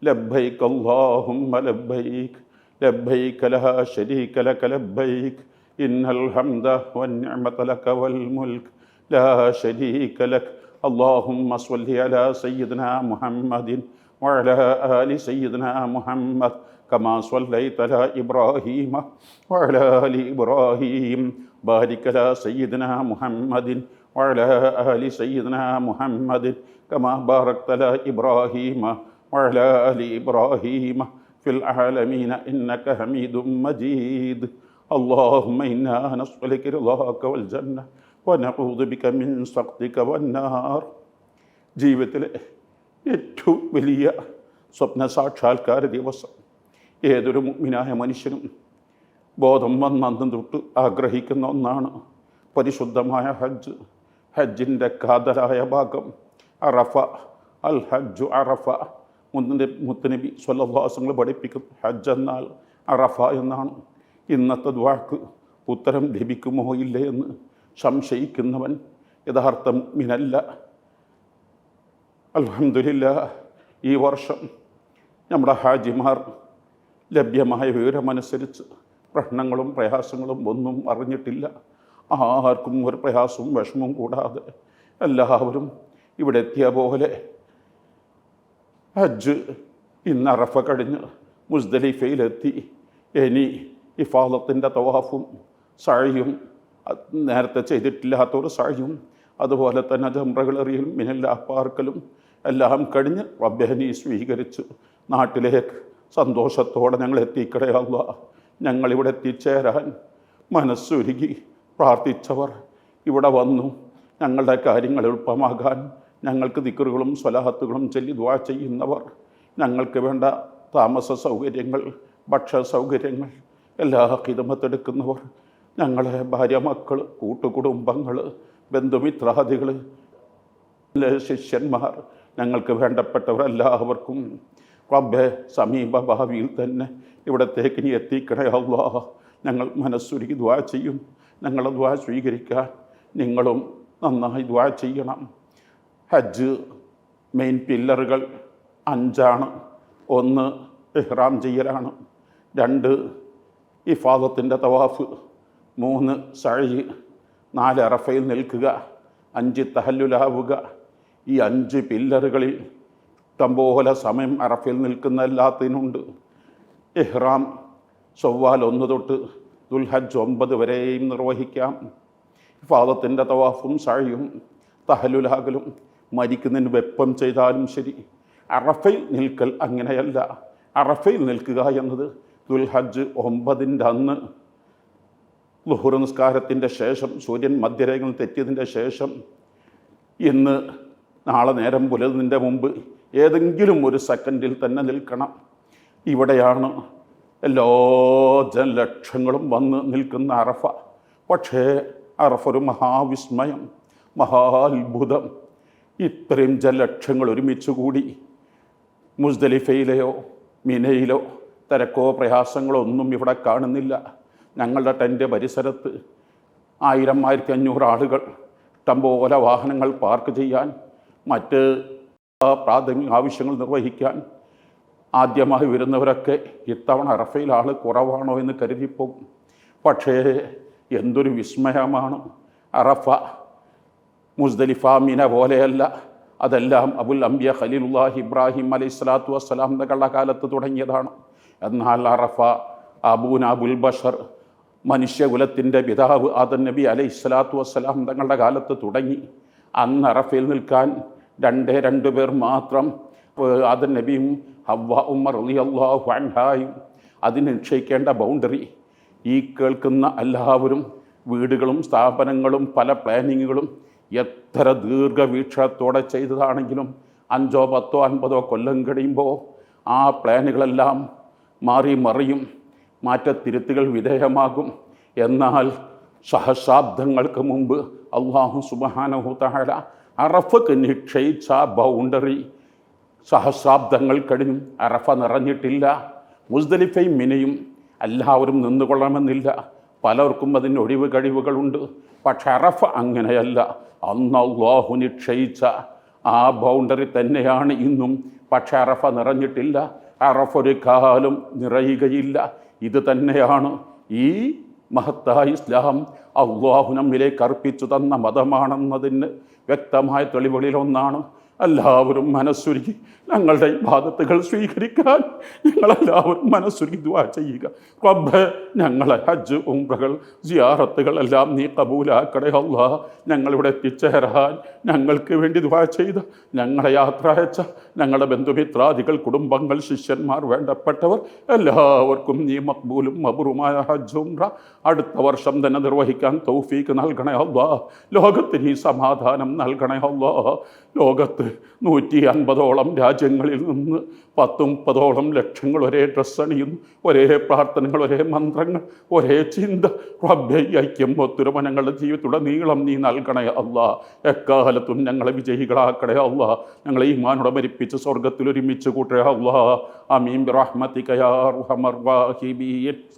ലബ്ബൈക അല്ലാഹുമ്മ ലബ്ബൈക ലബ്ബൈക ലാ ശരീക ലക ലബ്ബൈക ഇന്നൽ ഹംദ വന്നിഅമത ലക വൽ മുൽക് ലാ ശരീക ലക. اللهم صل على سيدنا محمد وعلى آل سيدنا محمد كما صليت على إبراهيم وعلى آل إبراهيم. بارك على سيدنا محمد وعلى آل سيدنا محمد كما باركت على إبراهيم وعلى آل إبراهيم في العالمين إنك حميد مجيد. اللهم إنا نسألك رضاك والجنة വനഊദു ബിക മിൻ സഖ്തിക വന്നാർ. ജീവിതത്തിലെ ഏറ്റവും വലിയ സ്വപ്ന സാക്ഷാത്കാര ദിവസം ഏതൊരു മുഅ്മിനായ മനുഷ്യനും ബോധം വന്നന്ന് തൊട്ട് ആഗ്രഹിക്കുന്ന ഒന്നാണ് പരിശുദ്ധമായ ഹജ്ജ്. ഹജ്ജിൻ്റെ കാതലായ ഭാഗം അറഫ. അൽ ഹജ്ജു അറഫ. മുത്തുനബി സ്വല്ലല്ലാഹു അലൈഹി വസല്ലം പഠിപ്പിക്കും ഹജ്ജ് എന്നാൽ അറഫ എന്നാണ്. ഇന്നത്തെ ദുആക്ക് ഉത്തരം ലഭിക്കുമോ ഇല്ലേ എന്ന് സംശയിക്കുന്നവൻ യഥാർത്ഥ മുഅ്മിനല്ല. അൽഹംദുലില്ലാഹ്, ഈ വർഷം നമ്മുടെ ഹാജിമാർ ലഭ്യമായ വിവരമനുസരിച്ച് പ്രശ്നങ്ങളും പ്രയാസങ്ങളും ഒന്നും അറിഞ്ഞിട്ടില്ല. ആർക്കും ഒരു പ്രയാസവും വിഷമവും കൂടാതെ എല്ലാവരും ഇവിടെ എത്തിയ പോലെ ഹജ്ജ് ഇന്ന് അറഫ കഴിഞ്ഞ് മുസ്ദലിഫയിലെത്തി. ഇനി ഇഫാദത്തിൻ്റെ തവാഫും സഅയും, നേരത്തെ ചെയ്തിട്ടില്ലാത്തൊരു സഅയും, അതുപോലെ തന്നെ ജംറകളെറിയലും മിനല്ലാ പാർക്കലും എല്ലാം കഴിഞ്ഞ് റബ്ബിനെ സ്വീകരിച്ച് നാട്ടിലേക്ക് സന്തോഷത്തോടെ ഞങ്ങൾ എത്തിക്കടേ അല്ലാഹ്. ഞങ്ങളിവിടെ എത്തിച്ചേരാൻ മനസ്സൊരുക്കി പ്രാർത്ഥിച്ചവർ ഇവിടെ വന്നു. ഞങ്ങളുടെ കാര്യങ്ങൾ എളുപ്പമാകാൻ ഞങ്ങൾക്ക് ദിക്റുകളും സ്വലാത്തുകളും ചൊല്ലി ദുആ ചെയ്യുന്നവർ, ഞങ്ങൾക്ക് വേണ്ട താമസ സൗകര്യങ്ങൾ, ഭക്ഷണ സൗകര്യങ്ങൾ എല്ലാ ഖിദ്മത്തെടുക്കുന്നവർ, ഞങ്ങളെ ഭാര്യ മക്കൾ, കൂട്ടുകുടുംബങ്ങൾ, ബന്ധുമിത്രാദികൾ, ശിഷ്യന്മാർ, ഞങ്ങൾക്ക് വേണ്ടപ്പെട്ടവരെല്ലാവർക്കും റബ്ബേ സമീപ ഭാവിയിൽ തന്നെ ഇവിടത്തേക്ക് ഇനി എത്തിക്കണേ അല്ലാഹ്. ഞങ്ങൾ മനസ്സുരുക്കി ദുആ ചെയ്യും. ഞങ്ങളെ ദുആ സ്വീകരിക്കാൻ നിങ്ങളും നന്നായി ദുആ ചെയ്യണം. ഹജ്ജ് മെയിൻ പില്ലറുകൾ 5 1 ഇഹ്റാം ചെയ്യലാണ്, 2 ഇഫാദത്തിൻ്റെ തവാഫ്, 3 സഅയ്, 4 അറഫയിൽ നിൽക്കുക, 5 തഹല്ലുലാവുക. ഈ 5 പില്ലറുകളിൽ ഇഷ്ടംപോലെ സമയം അറഫയിൽ നിൽക്കുന്ന എല്ലാത്തിനുണ്ട്. ഇഹ്റാം ശവ്വാൽ 1 തൊട്ട് ദുൽഹജ്ജ് 9 വരെയും നിർവഹിക്കാം. ഇഫാദത്തിൻ്റെ തവാഫും സഅയും തഹല്ലുലാകലും മരിക്കുന്നതിന് വെപ്പം ചെയ്താലും ശരി. അറഫയിൽ നിൽക്കൽ അങ്ങനെയല്ല. അറഫയിൽ നിൽക്കുക എന്നത് ദുൽഹജ്ജ് 9 അന്ന് ളുഹുർ നിസ്കാരത്തിൻ്റെ ശേഷം, സൂര്യൻ മധ്യരേഖയിൽ തെറ്റിയതിൻ്റെ ശേഷം, ഇന്ന് നാളെ നേരം പുലരുന്നതിൻ്റെ മുമ്പ് ഏതെങ്കിലും ഒരു സെക്കൻഡിൽ തന്നെ നിൽക്കണം. ഇവിടെയാണ് എല്ലാ ജനലക്ഷങ്ങളും വന്ന് നിൽക്കുന്ന അറഫ. പക്ഷേ അറഫ ഒരു മഹാവിസ്മയം, മഹാത്ഭുതം. ഇത്രയും ജനലക്ഷങ്ങൾ ഒരുമിച്ച് കൂടി മുസ്ദലിഫയിലെയോ മിനയിലോ തിരക്കോ പ്രയാസങ്ങളോ ഒന്നും ഇവിടെ കാണുന്നില്ല. ഞങ്ങളുടെ ടെൻ്റ് പരിസരത്ത് 1000 1500 ആളുകൾ, ഇഷ്ടംപോലെ വാഹനങ്ങൾ പാർക്ക് ചെയ്യാൻ, മറ്റ് പ്രാഥമിക ആവശ്യങ്ങൾ നിർവഹിക്കാൻ. ആദ്യമായി വരുന്നവരൊക്കെ ഇത്തവണ അറഫയിൽ ആൾ കുറവാണോ എന്ന് കരുതിപ്പോകും. പക്ഷേ എന്തൊരു വിസ്മയമാണ് അറഫ. മുസ്ദലിഫ മിന പോലെയല്ല. അതെല്ലാം അബുൽ അംബിയ ഖലീലുല്ലാഹി ഇബ്രാഹിം അലൈഹി സ്വലാത്തു വസ്സലാം തങ്ങളുടെ കാലത്ത് തുടങ്ങിയതാണ്. എന്നാൽ അറഫ അബൂന അബുൽ ബഷർ, മനുഷ്യകുലത്തിൻ്റെ പിതാവ് ആദം നബി അലൈഹി സ്വലാത്തു വസ്സലാം തങ്ങളുടെ കാലത്ത് തുടങ്ങി. അന്ന് അറഫയിൽ നിൽക്കാൻ 2 പേർ മാത്രം, ആദം നബിയും ഹവ്വ ഉമ്മർ റളിയല്ലാഹു അൻഹായും. അതിന് നിശ്ചയിക്കേണ്ട ബൗണ്ടറി ഈ കേൾക്കുന്ന എല്ലാവരും വീടുകളും സ്ഥാപനങ്ങളും പല പ്ലാനിങ്ങുകളും എത്ര ദീർഘവീക്ഷണത്തോടെ ചെയ്തതാണെങ്കിലും 5 10 50 കൊല്ലം കഴിയുമ്പോൾ ആ പ്ലാനുകളെല്ലാം മാറി മറിയും, മാറ്റത്തിരുത്തുകൾ വിധേയമാകും. എന്നാൽ സഹസ്രാബ്ദങ്ങൾക്ക് മുമ്പ് അല്ലാഹു സുബ്ഹാനഹു തആല അറഫക്ക് നിശ്ചയിച്ച ബൗണ്ടറി സഹസ്രാബ്ദങ്ങൾ കഴിഞ്ഞും അറഫ നിറഞ്ഞിട്ടില്ല. മുസ്ദലിഫയും മിനയും എല്ലാവരും നിന്നുകൊള്ളണമെന്നില്ല. പലർക്കും അതിന് ഒഴിവ് കഴിവുകളുണ്ട്. പക്ഷെ അറഫ അങ്ങനെയല്ല. അന്ന് അല്ലാഹു നിശ്ചയിച്ച ആ ബൗണ്ടറി തന്നെയാണ് ഇന്നും പക്ഷെ അറഫ നിറഞ്ഞിട്ടില്ല. അറഫ ഒരു കാലം നിറയുകയില്ല. ഇത് തന്നെയാണ് ഈ മഹത്തായ ഇസ്ലാം അള്ളാഹു നമ്മിലേക്ക് അർപ്പിച്ചു തന്ന മതമാണെന്നതിന് വ്യക്തമായ തെളിവുകളിലൊന്നാണ്. എല്ലാവരും മനസ്സുരുകി ഞങ്ങളുടെ ഇബാദത്തുകൾ സ്വീകരിക്കാൻ ഞങ്ങളെല്ലാവരും മനസ്സുരുകി ദുആ ചെയ്യുക. റബ്ബേ, ഞങ്ങളെ ഹജ്ജ് ഉംറകൾ സിയാറത്തുകൾ എല്ലാം നീ കബൂലാക്കണേ അല്ലാഹ്. ഞങ്ങളിവിടെ എത്തിച്ചേരാൻ ഞങ്ങൾക്ക് വേണ്ടി ദുആ ചെയ്ത, ഞങ്ങളെ യാത്ര അയച്ച ഞങ്ങളുടെ ബന്ധുമിത്രാദികൾ, കുടുംബങ്ങൾ, ശിഷ്യന്മാർ, വേണ്ടപ്പെട്ടവർ എല്ലാവർക്കും നീ മഖ്ബൂലും മബ്റൂമായ ഹജ്ജ് ഉംറ അടുത്ത വർഷം തന്നെ നിർവഹിക്കാൻ തൗഫീക്ക് നൽകണേ അല്ലാഹ്. ലോകത്തിന് ഈ സമാധാനം നൽകണേ അല്ലാഹ്. ലോകത്ത് 150ഓളം രാജ്യങ്ങളിൽ നിന്ന് 10-30ഓളം ലക്ഷങ്ങൾ ഒരേ ഡ്രസ്സ് അണിയുന്നു, ഒരേ പ്രാർത്ഥനകൾ, ഒരേ മന്ത്രങ്ങൾ, ഒരേ ചിന്ത. റബ്ബേ, ഐക്യം ഒത്തൊരുമ ഞങ്ങളുടെ ജീവിതത്തിലുടനീളം നീ നൽകണേ അല്ലാഹ്. എക്കാലത്തും ഞങ്ങളെ വിജയികളാക്കണേ അല്ലാഹ്. ഞങ്ങളെ ഈമാനോടെ മരിപ്പിച്ച് സ്വർഗത്തിൽ ഒരുമിച്ച് കൂട്ടണേ അല്ലാഹ്. ആമീൻ ബിറഹ്മതിക യാ അർഹമർ റഹീമീൻ.